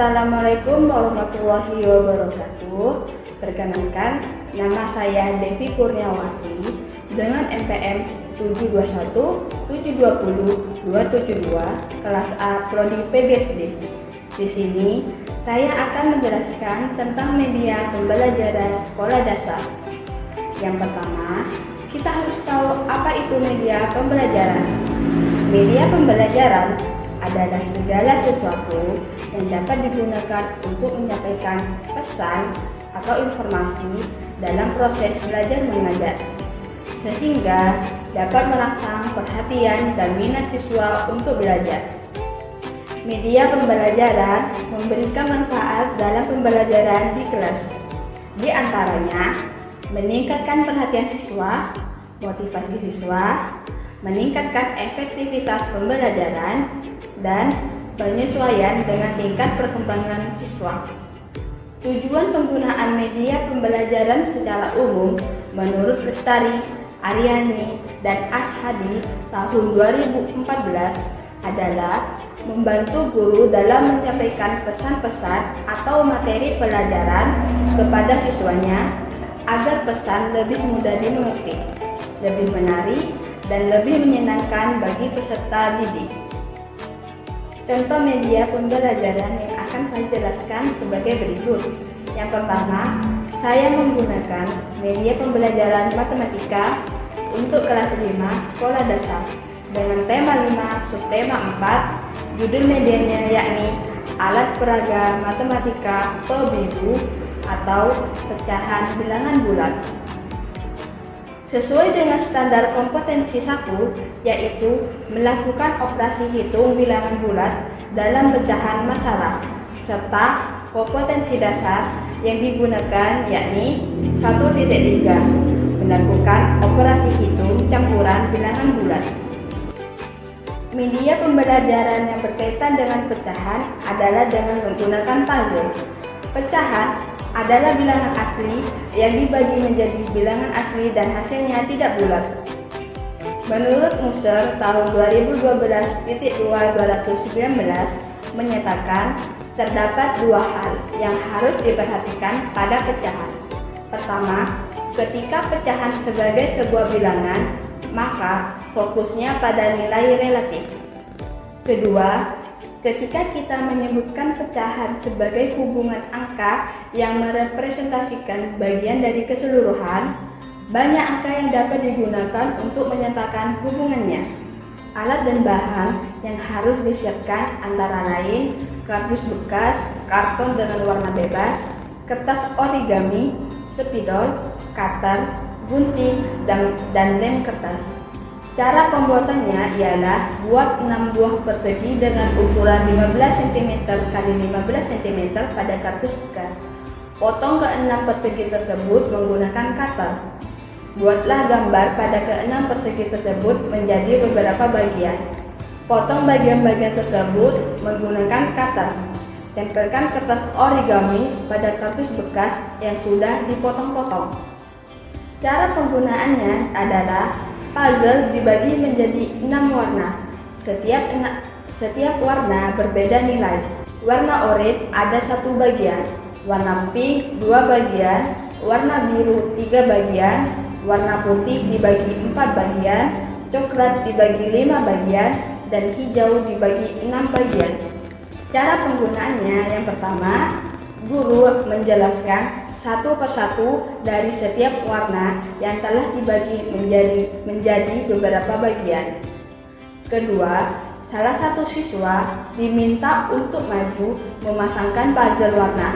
Assalamualaikum warahmatullahi wabarakatuh. Perkenalkan, nama saya Devi Kurniawati dengan NPM 721-720-272 kelas A Prodi PGSD. Di sini saya akan menjelaskan tentang media pembelajaran sekolah dasar. Yang pertama, kita harus tahu apa itu media pembelajaran. Media pembelajaran adalah segala sesuatu yang dapat digunakan untuk menyampaikan pesan atau informasi dalam proses belajar mengajar, sehingga dapat merangsang perhatian dan minat siswa untuk belajar. Media pembelajaran memberikan manfaat dalam pembelajaran di kelas. Di antaranya, meningkatkan perhatian siswa, motivasi siswa, meningkatkan efektivitas pembelajaran, dan penyesuaian dengan tingkat perkembangan siswa. Tujuan penggunaan media pembelajaran secara umum menurut Lestari, Aryani, dan Ashadi tahun 2014 adalah membantu guru dalam menyampaikan pesan-pesan atau materi pelajaran kepada siswanya agar pesan lebih mudah dimengerti, lebih menarik, dan lebih menyenangkan bagi peserta didik. Contoh media pembelajaran yang akan saya jelaskan sebagai berikut. Yang pertama, saya menggunakan media pembelajaran matematika untuk kelas 5 sekolah dasar dengan tema 5 subtema 4. Judul medianya yakni Alat Peraga Matematika PBB atau pecahan bilangan bulat. Sesuai dengan standar kompetensi 1, yaitu melakukan operasi hitung bilangan bulat dalam pecahan masalah, serta kompetensi dasar yang digunakan yakni 1.3, melakukan operasi hitung campuran bilangan bulat. Media pembelajaran yang berkaitan dengan pecahan adalah dengan menggunakan puzzle. Pecahan adalah bilangan asli yang dibagi menjadi bilangan asli dan hasilnya tidak bulat. Menurut Musser tahun 2012.219 menyatakan terdapat dua hal yang harus diperhatikan pada pecahan. Pertama, ketika pecahan sebagai sebuah bilangan, maka fokusnya pada nilai relatif. Kedua, ketika kita menyebutkan pecahan sebagai hubungan angka yang merepresentasikan bagian dari keseluruhan, banyak angka yang dapat digunakan untuk menyatakan hubungannya. Alat dan bahan yang harus disiapkan antara lain kardus bekas, karton dengan warna bebas, kertas origami, spidol, cutter, gunting, dan lem kertas. Cara pembuatannya ialah buat 6 buah persegi dengan ukuran 15 cm x 15 cm pada kardus bekas. Potong ke-6 persegi tersebut menggunakan cutter. Buatlah gambar pada ke-6 persegi tersebut menjadi beberapa bagian. Potong bagian-bagian tersebut menggunakan cutter. Tempelkan kertas origami pada kardus bekas yang sudah dipotong-potong. Cara penggunaannya adalah puzzle dibagi menjadi 6 warna. Setiap warna berbeda nilai. Warna oranye ada 1 bagian, warna pink 2 bagian, warna biru 3 bagian, warna putih dibagi 4 bagian, coklat dibagi 5 bagian, dan hijau dibagi 6 bagian. Cara penggunaannya yang pertama, guru menjelaskan satu persatu dari setiap warna yang telah dibagi menjadi beberapa bagian. Kedua, salah satu siswa diminta untuk maju memasangkan puzzle warna.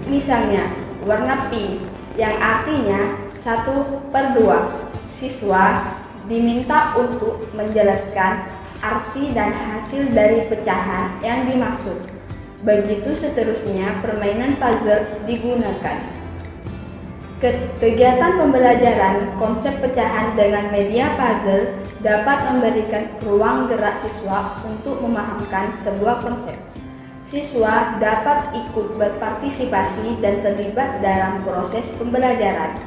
Misalnya, warna pink yang artinya 1/2. Siswa diminta untuk menjelaskan arti dan hasil dari pecahan yang dimaksud. Begitu seterusnya permainan puzzle digunakan. Kegiatan pembelajaran konsep pecahan dengan media puzzle dapat memberikan ruang gerak siswa untuk memahamkan sebuah konsep. Siswa dapat ikut berpartisipasi dan terlibat dalam proses pembelajaran.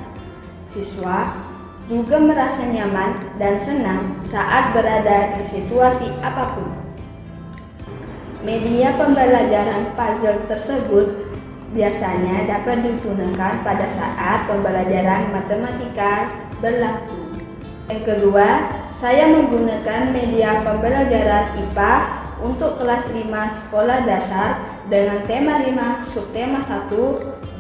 Siswa juga merasa nyaman dan senang saat berada di situasi apapun. Media pembelajaran puzzle tersebut biasanya dapat digunakan pada saat pembelajaran matematika berlangsung. Yang kedua, saya menggunakan media pembelajaran IPA untuk kelas 5 sekolah dasar dengan tema 5 subtema 1.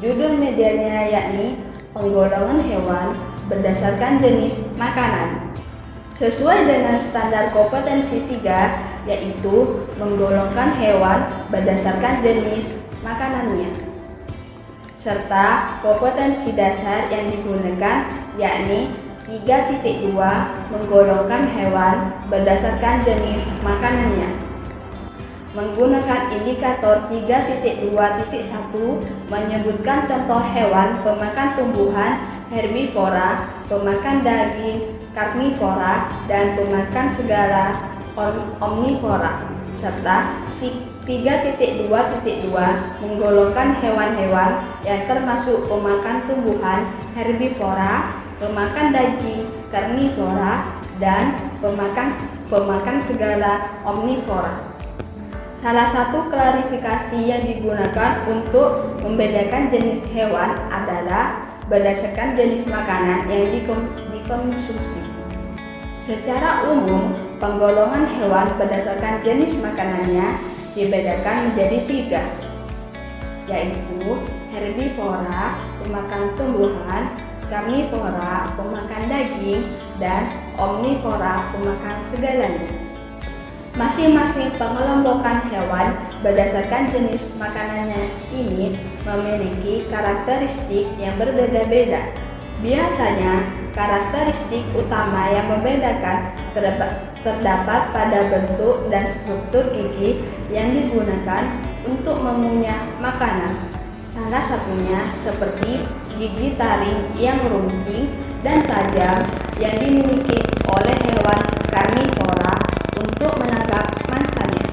Judul medianya yakni penggolongan hewan berdasarkan jenis makanan. Sesuai dengan standar kompetensi 3, yaitu menggolongkan hewan berdasarkan jenis makanannya. Serta kompetensi dasar yang digunakan yakni 3.2 menggolongkan hewan berdasarkan jenis makanannya. Menggunakan indikator 3.2.1 menyebutkan contoh hewan pemakan tumbuhan herbivora, pemakan daging karnivora, dan pemakan segala omnivora. Serta 3.2.2 menggolongkan hewan-hewan yang termasuk pemakan tumbuhan herbivora, pemakan daging karnivora, dan pemakan segala omnivora. Salah satu klarifikasi yang digunakan untuk membedakan jenis hewan adalah berdasarkan jenis makanan yang dikonsumsi. Secara umum, penggolongan hewan berdasarkan jenis makanannya dibedakan menjadi 3, yaitu herbivora, pemakan tumbuhan, karnivora, pemakan daging, dan omnivora, pemakan segalanya. Masing-masing pengelompokan hewan berdasarkan jenis makanannya ini memiliki karakteristik yang berbeda-beda. Biasanya, karakteristik utama yang membedakan terdapat pada bentuk dan struktur gigi yang digunakan untuk mengunyah makanan. Salah satunya seperti gigi taring yang runcing dan tajam yang dimiliki oleh hewan karnivora untuk menangkap mangsanya.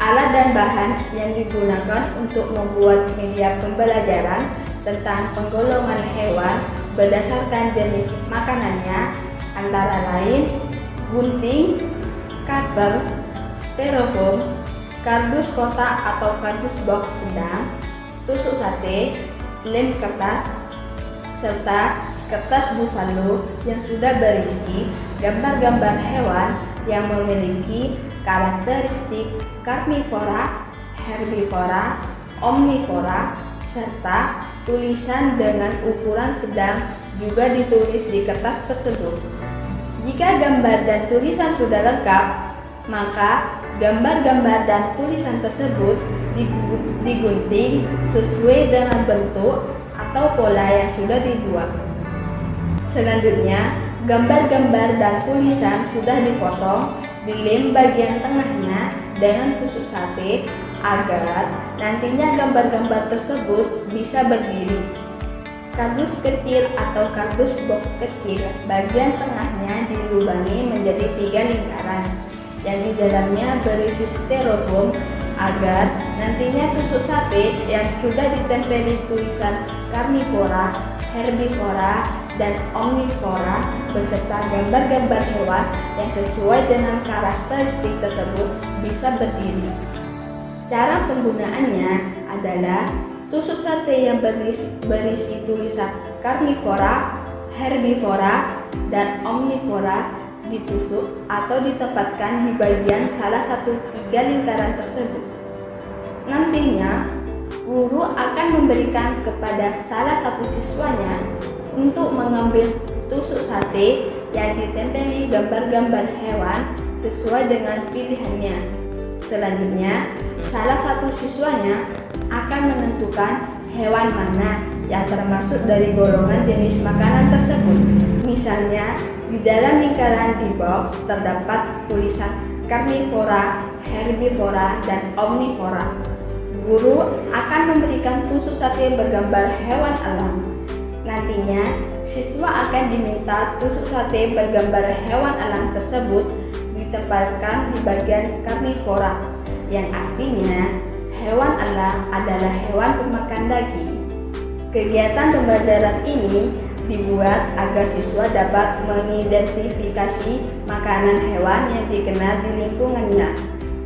Alat dan bahan yang digunakan untuk membuat media pembelajaran tentang penggolongan hewan berdasarkan jenis makanannya antara lain gunting, cutter, styrofoam, kardus kotak atau kardus box sedang, tusuk sate, lem kertas, serta kertas buffalo yang sudah berisi gambar-gambar hewan yang memiliki karakteristik karnivora, herbivora, omnivora, serta tulisan dengan ukuran sedang juga ditulis di kertas tersebut. Jika gambar dan tulisan sudah lengkap, maka gambar-gambar dan tulisan tersebut digunting sesuai dengan bentuk atau pola yang sudah dibuat. Selanjutnya, gambar-gambar dan tulisan sudah dipotong, dilem bagian tengahnya dengan tusuk sate agar nantinya gambar-gambar tersebut bisa berdiri. Kardus kecil atau kardus box kecil, bagian tengahnya dilubangi menjadi 3 lingkaran yang di dalamnya berisi styrofoam agar nantinya tusuk sate yang sudah ditempeli tulisan karnivora, herbivora, dan omnivora beserta gambar-gambar hewan yang sesuai dengan karakteristik tersebut bisa berdiri. Cara penggunaannya adalah tusuk sate yang berisi tulisan karnivora, herbivora, dan omnivora ditusuk atau ditempatkan di bagian salah satu 3 lingkaran tersebut. Nantinya, guru akan memberikan kepada salah satu siswanya untuk mengambil tusuk sate yang ditempeli gambar-gambar hewan sesuai dengan pilihannya. Selanjutnya, salah satu siswanya akan menentukan hewan mana yang termasuk dari golongan jenis makanan tersebut. Misalnya, di dalam lingkaran di box terdapat tulisan karnivora, herbivora, dan omnivora. Guru akan memberikan tusuk sate bergambar hewan alam. Nantinya, siswa akan diminta tusuk sate bergambar hewan alam tersebut ditempatkan di bagian karnivora, yang artinya hewan alam adalah hewan pemakan daging. Kegiatan pembelajaran ini dibuat agar siswa dapat mengidentifikasi makanan hewan yang dikenal di lingkungannya.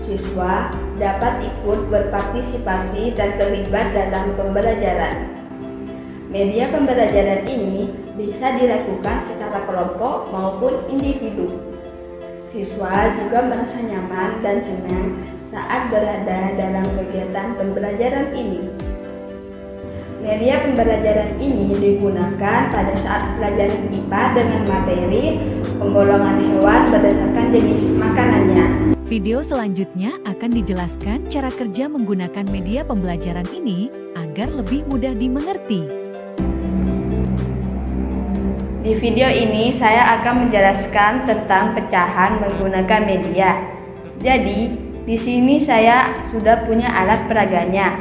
Siswa dapat ikut berpartisipasi dan terlibat dalam pembelajaran. Media pembelajaran ini bisa dilakukan secara kelompok maupun individu. Siswa juga merasa nyaman dan senang saat berada dalam kegiatan pembelajaran ini. Media pembelajaran ini digunakan pada saat pelajaran IPA dengan materi penggolongan hewan berdasarkan jenis makanannya. Video selanjutnya akan dijelaskan cara kerja menggunakan media pembelajaran ini agar lebih mudah dimengerti. Di video ini saya akan menjelaskan tentang pecahan menggunakan media. Jadi, di sini saya sudah punya alat peraganya.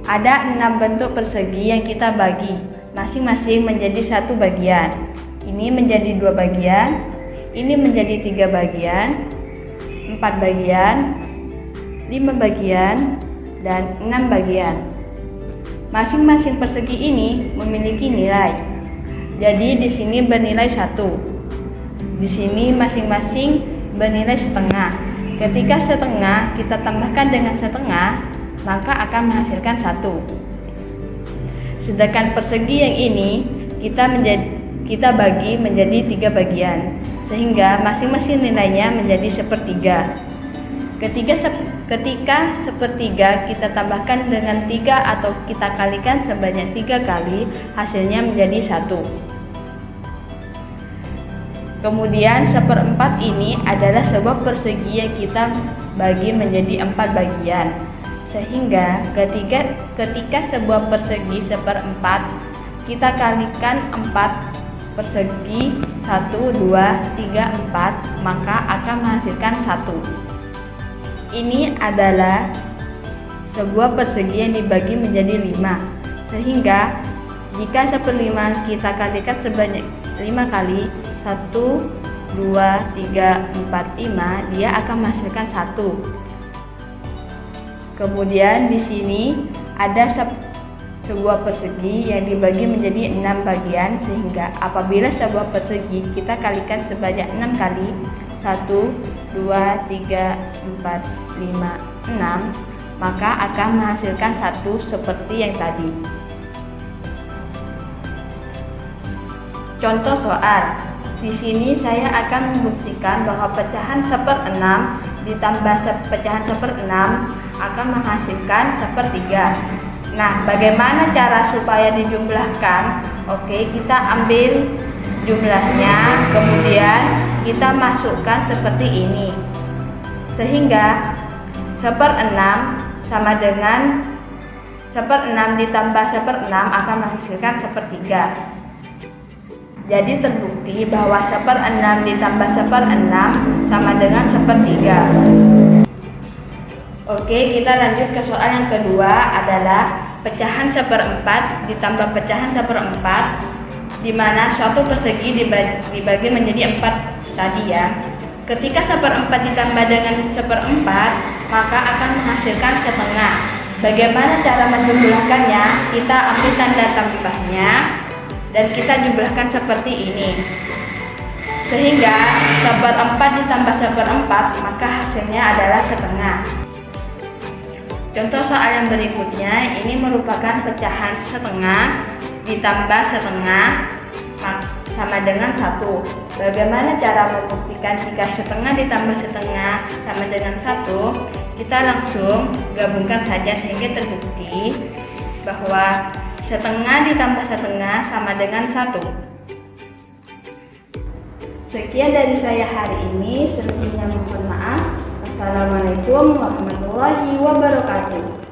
Ada 6 bentuk persegi yang kita bagi, masing-masing menjadi satu bagian. Ini menjadi 2 bagian, ini menjadi 3 bagian, 4 bagian, 5 bagian, dan 6 bagian. Masing-masing persegi ini memiliki nilai. Jadi di sini bernilai 1. Di sini masing-masing bernilai setengah. Ketika setengah kita tambahkan dengan setengah, maka akan menghasilkan 1. Sedangkan persegi yang ini kita bagi menjadi 3 bagian, sehingga masing-masing nilainya menjadi 1/3. Ketika 1/3 kita tambahkan dengan 3 atau kita kalikan sebanyak 3 kali, hasilnya menjadi 1. Kemudian 1/4 ini adalah sebuah persegi yang kita bagi menjadi 4 bagian. Sehingga ketika sebuah persegi 1/4 kita kalikan 4 persegi 1, 2, 3, 4, maka akan menghasilkan 1. Ini adalah sebuah persegi yang dibagi menjadi 5. Sehingga jika 1/5 kita kalikan sebanyak 5 kali, 1, 2, 3, 4, 5, dia akan menghasilkan 1. Kemudian di sini ada sebuah persegi yang dibagi menjadi 6 bagian, sehingga apabila sebuah persegi kita kalikan sebanyak 6 kali, 1, 2, 3, 4, 5, 6, maka akan menghasilkan 1 seperti yang tadi. Contoh soal. Di sini saya akan membuktikan bahwa pecahan 1/6 ditambah pecahan 1/6 akan menghasilkan 1/3. Nah, bagaimana cara supaya dijumlahkan? Oke, kita ambil jumlahnya, kemudian kita masukkan seperti ini. Sehingga 1/6 sama dengan 1/6 ditambah 1/6 akan menghasilkan 1/3. Jadi terbukti bahwa 1/6 ditambah 1/6 sama dengan 1/3. Oke, kita lanjut ke soal yang kedua, adalah pecahan 1/4 ditambah pecahan 1/4, di mana suatu persegi dibagi menjadi 4 tadi ya. Ketika 1/4 ditambah dengan 1/4, maka akan menghasilkan setengah. Bagaimana cara menjumlahkannya? Kita ambil tanda tambahnya dan kita jumlahkan seperti ini. Sehingga 1/4 ditambah 1/4, maka hasilnya adalah setengah. Contoh soal yang berikutnya, ini merupakan pecahan setengah ditambah setengah sama dengan 1. Bagaimana cara membuktikan jika setengah ditambah setengah sama dengan 1? Kita langsung gabungkan saja sehingga terbukti bahwa setengah ditambah setengah sama dengan 1. Sekian dari saya hari ini, selebihnya mohon maaf. Assalamualaikum warahmatullahi wabarakatuh.